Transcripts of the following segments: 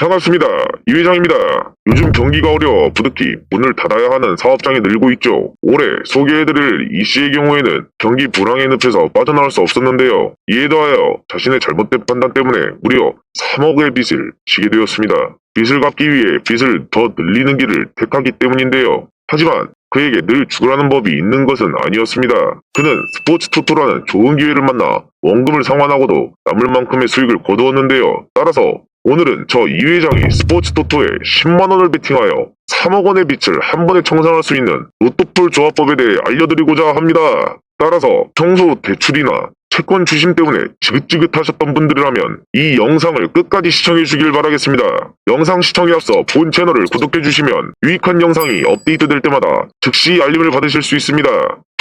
반갑습니다. 이 회장입니다. 요즘 경기가 어려워 부득이 문을 닫아야 하는 사업장이 늘고 있죠. 올해 소개해드릴 이 씨의 경우에는 경기 불황의 늪에서 빠져나올 수 없었는데요. 이에 더하여 자신의 잘못된 판단 때문에 무려 3억의 빚을 지게 되었습니다. 빚을 갚기 위해 빚을 더 늘리는 길을 택하기 때문인데요. 하지만 그에게 늘 죽으라는 법이 있는 것은 아니었습니다. 그는 스포츠 토토라는 좋은 기회를 만나 원금을 상환하고도 남을 만큼의 수익을 거두었는데요. 따라서 오늘은 저 이 회장이 스포츠 토토에 10만원을 베팅하여 3억원의 빚을 한 번에 청산할 수 있는 로또풀 조합법에 대해 알려드리고자 합니다. 따라서 평소 대출이나 채권 주심 때문에 지긋지긋하셨던 분들이라면 이 영상을 끝까지 시청해주길 바라겠습니다. 영상 시청에 앞서 본 채널을 구독해주시면 유익한 영상이 업데이트될 때마다 즉시 알림을 받으실 수 있습니다.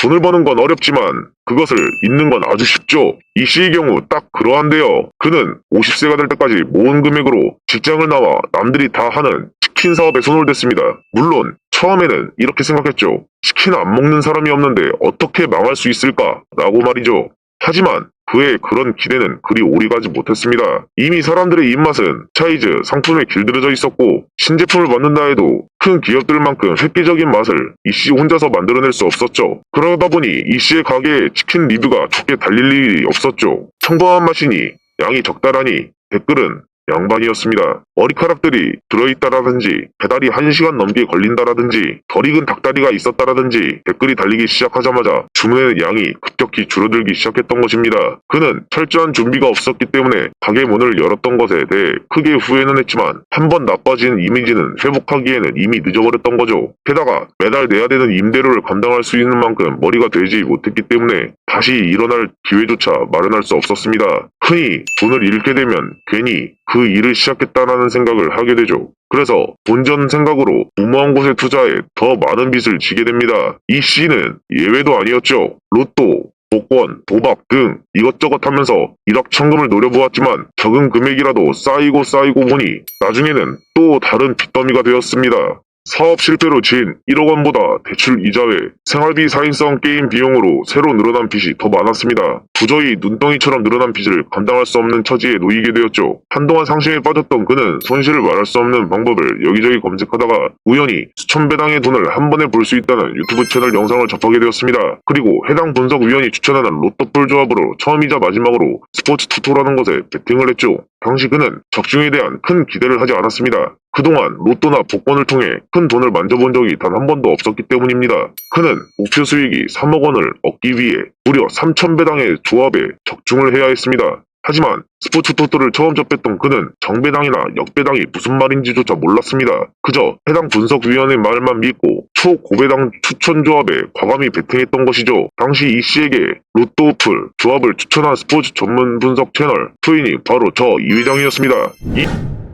돈을 버는 건 어렵지만 그것을 잊는 건 아주 쉽죠. 이 씨의 경우 딱 그러한데요. 그는 50세가 될 때까지 모은 금액으로 직장을 나와 남들이 다 하는 치킨 사업에 손을 댔습니다. 물론 처음에는 이렇게 생각했죠. 치킨 안 먹는 사람이 없는데 어떻게 망할 수 있을까? 라고 말이죠. 하지만 그의 그런 기대는 그리 오래가지 못했습니다. 이미 사람들의 입맛은 차이즈 상품에 길들여져 있었고 신제품을 만든다 해도 큰 기업들만큼 획기적인 맛을 이씨 혼자서 만들어낼 수 없었죠. 그러다 보니 이씨의 가게에 치킨 리뷰가 좋게 달릴 일이 없었죠. 평범한 맛이니 양이 적다라니 댓글은 양반이었습니다. 머리카락들이 들어있다라든지 배달이 1시간 넘게 걸린다라든지 덜 익은 닭다리가 있었다라든지 댓글이 달리기 시작하자마자 주문의 양이 급격히 줄어들기 시작했던 것입니다. 그는 철저한 준비가 없었기 때문에 가게 문을 열었던 것에 대해 크게 후회는 했지만 한번 나빠진 이미지는 회복하기에는 이미 늦어버렸던 거죠. 게다가 매달 내야 되는 임대료를 감당할 수 있는 만큼 머리가 되지 못했기 때문에 다시 일어날 기회조차 마련할 수 없었습니다. 흔히 돈을 잃게 되면 괜히 그 일을 시작했다라는 생각을 하게 되죠. 그래서 본전 생각으로 무모한 곳에 투자해 더 많은 빚을 지게 됩니다. 이 씨는 예외도 아니었죠. 로또, 복권, 도박 등 이것저것 하면서 일확천금을 노려보았지만 적은 금액이라도 쌓이고 보니 나중에는 또 다른 빚더미가 되었습니다. 사업 실패로 진 1억 원보다 대출 이자 외 생활비 사인성 게임 비용으로 새로 늘어난 빚이 더 많았습니다. 도저히 눈덩이처럼 늘어난 빚을 감당할 수 없는 처지에 놓이게 되었죠. 한동안 상심에 빠졌던 그는 손실을 말할 수 없는 방법을 여기저기 검색하다가 우연히 수천 배당의 돈을 한 번에 볼 수 있다는 유튜브 채널 영상을 접하게 되었습니다. 그리고 해당 분석위원이 추천하는 로또풀 조합으로 처음이자 마지막으로 스포츠 토토라는 것에 베팅을 했죠. 당시 그는 적중에 대한 큰 기대를 하지 않았습니다. 그동안 로또나 복권을 통해 큰 돈을 만져본 적이 단 한 번도 없었기 때문입니다. 그는 목표 수익이 3억 원을 얻기 위해 무려 3,000배당의 조합에 적중을 해야 했습니다. 하지만 스포츠 토토를 처음 접했던 그는 정배당이나 역배당이 무슨 말인지조차 몰랐습니다. 그저 해당 분석위원의 말만 믿고 초고배당 추천 조합에 과감히 베팅했던 것이죠. 당시 이 씨에게 로또풀 조합을 추천한 스포츠 전문 분석 채널 투인이 바로 저 이 회장이었습니다.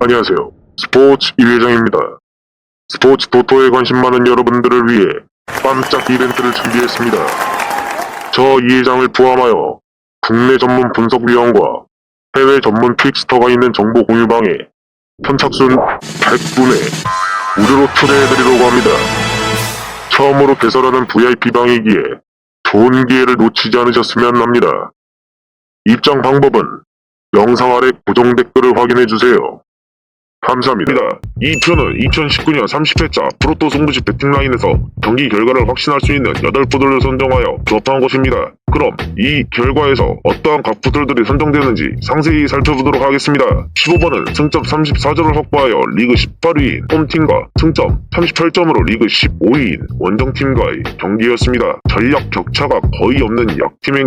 안녕하세요. 스포츠 이 회장입니다. 스포츠 토토에 관심 많은 여러분들을 위해 깜짝 이벤트를 준비했습니다. 저 이 회장을 포함하여 국내 전문 분석위원과 해외 전문 픽스터가 있는 정보 공유방에 선착순 100분에 무료로 초대해드리려고 합니다. 처음으로 개설하는 VIP방이기에 좋은 기회를 놓치지 않으셨으면 합니다. 입장 방법은 영상 아래 고정 댓글을 확인해주세요. 감사합니다. 이 표는 2019년 30회차 프로토 승부시 베팅라인에서 경기 결과를 확신할 수 있는 8푸들을 선정하여 조합한 것입니다. 그럼 이 결과에서 어떠한 각푸들들이 선정되는지 상세히 살펴보도록 하겠습니다. 15번은 승점 34점을 확보하여 리그 18위인 홈팀과 승점 38점으로 리그 15위인 원정팀과의 경기였습니다. 전력 격차가 거의 없는 약팀의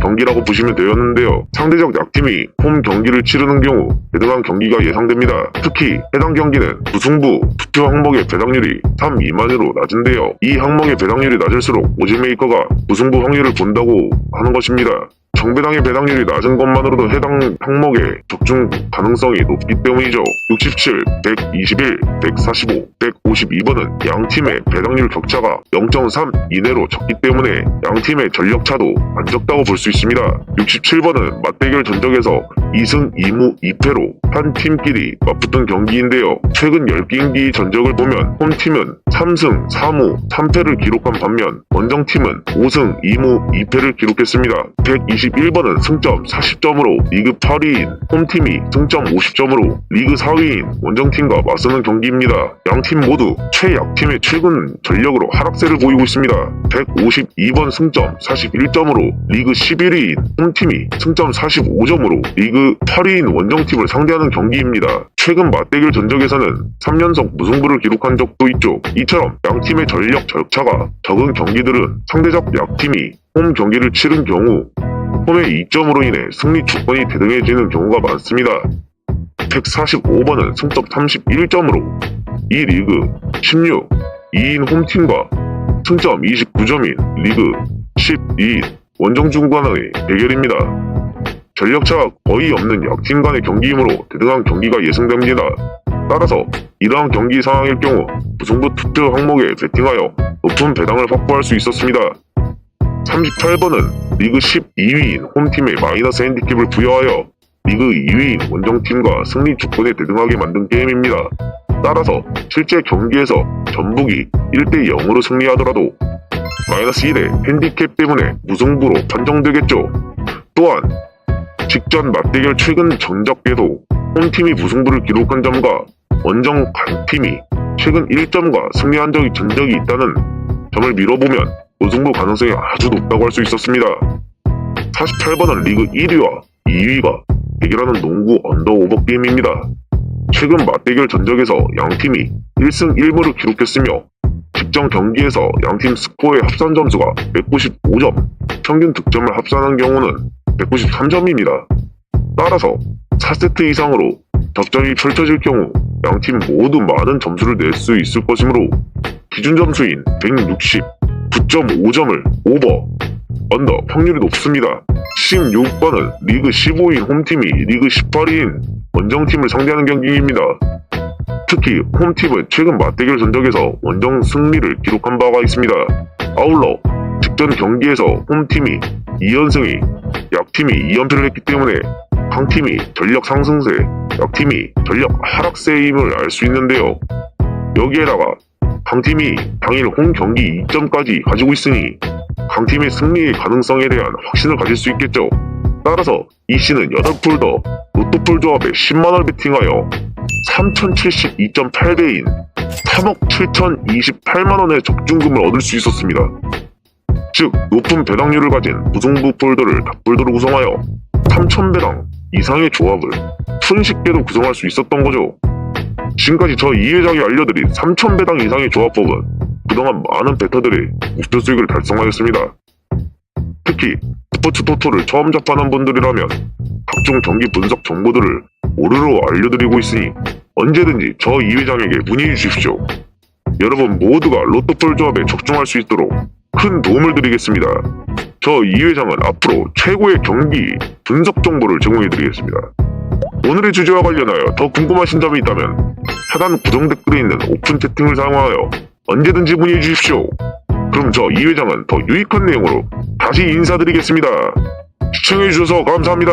경기라고 보시면 되었는데요. 상대적 약팀이 홈 경기를 치르는 경우 대등한 경기가 예상됩니다. 특히 해당 경기는 무승부, 투표 항목의 배당률이 3 미만으로 낮은데요. 이 항목의 배당률이 낮을수록 오즈메이커가 무승부 확률을 본다고 하는 것입니다. 정배당의 배당률이 낮은 것만으로도 해당 항목의 적중 가능성이 높기 때문이죠. 67, 121, 145, 152번은 양팀의 배당률 격차가 0.3 이내로 적기 때문에 양팀의 전력차도 안 적다고 볼 수 있습니다. 67번은 맞대결 전적에서 2승 2무 2패로 한 팀끼리 맞붙은 경기인데요. 최근 10경기 전적을 보면 홈팀은 3승 3무 3패를 기록한 반면 원정팀은 5승 2무 2패를 기록했습니다. 121번은 승점 40점으로 리그 8위인 홈팀이 승점 50점으로 리그 4위인 원정팀과 맞서는 경기입니다. 양팀 모두 최약팀의 최근 전력으로 하락세를 보이고 있습니다. 152번 승점 41점으로 리그 11위인 홈팀이 승점 45점으로 리그 8위인 원정팀을 상대하는 경기입니다. 최근 맞대결 전적에서는 3연속 무승부를 기록한 적도 있죠. 이처럼 양팀의 전력 격차가 적은 경기들은 상대적 약팀이 홈 경기를 치른 경우 홈의 2점으로 인해 승리 주권이 대등해지는 경우가 많습니다. 145번은 승점 31점으로 이 리그 16, 2인 홈팀과 승점 29점인 리그 12인 원정팀 간의 대결입니다. 전력차가 거의 없는 약팀 간의 경기이므로 대등한 경기가 예상됩니다. 따라서 이러한 경기 상황일 경우 무승부 투표 항목에 베팅하여 높은 배당을 확보할 수 있었습니다. 38번은 리그 12위인 홈팀에 마이너스 핸디캡을 부여하여 리그 2위인 원정팀과 승리 주권에 대등하게 만든 게임입니다. 따라서 실제 경기에서 전북이 1대0으로 승리하더라도 마이너스 1의 핸디캡 때문에 무승부로 판정되겠죠. 또한 직전 맞대결 최근 전적에도 홈팀이 무승부를 기록한 점과 원정 강팀이 최근 1점과 승리한 전적이 있다는 점을 미뤄보면 무승부 가능성이 아주 높다고 할 수 있었습니다. 48번은 리그 1위와 2위가 대결하는 농구 언더오버 게임입니다. 최근 맞대결 전적에서 양팀이 1승 1무를 기록했으며 직전 경기에서 양팀 스코어의 합산 점수가 195점, 평균 득점을 합산한 경우는 193점입니다. 따라서 4세트 이상으로 접전이 펼쳐질 경우 양팀 모두 많은 점수를 낼 수 있을 것이므로 기준 점수인 169.5점을 오버, 언더 확률이 높습니다. 16번은 리그 15인 홈팀이 리그 18인 원정팀을 상대하는 경기입니다. 특히 홈팀은 최근 맞대결 전적에서 원정 승리를 기록한 바가 있습니다. 아울러 직전 경기에서 홈팀이 2연승이 약팀이 2연패를 했기 때문에 강팀이 전력 상승세, 약팀이 전력 하락세임을 알 수 있는데요. 여기에다가 강팀이 당일 홈 경기 2점까지 가지고 있으니 강팀의 승리의 가능성에 대한 확신을 가질 수 있겠죠. 따라서 이씨는 8풀 더 로또풀 조합에 10만원을 베팅하여 3072.8배인 3억 7028만원의 적중금을 얻을 수 있었습니다. 즉 높은 배당률을 가진 무승부 폴더를 닭폴더로 구성하여 3000배당 이상의 조합을 손쉽게도 구성할 수 있었던 거죠. 지금까지 저 이 회장이 알려드린 3000배당 이상의 조합법은 그동안 많은 베터들의 목표 수익을 달성하였습니다. 특히 스포츠 토토를 처음 접하는 분들이라면 각종 경기 분석 정보들을 오르르 알려드리고 있으니 언제든지 저 이 회장에게 문의해 주십시오. 여러분 모두가 로또풀 조합에 적중할 수 있도록 큰 도움을 드리겠습니다. 저 이 회장은 앞으로 최고의 경기 분석 정보를 제공해 드리겠습니다. 오늘의 주제와 관련하여 더 궁금하신 점이 있다면 하단 구독 댓글에 있는 오픈 채팅을 사용하여 언제든지 문의해 주십시오. 그럼 저 이 회장은 더 유익한 내용으로 다시 인사드리겠습니다. 시청해 주셔서 감사합니다.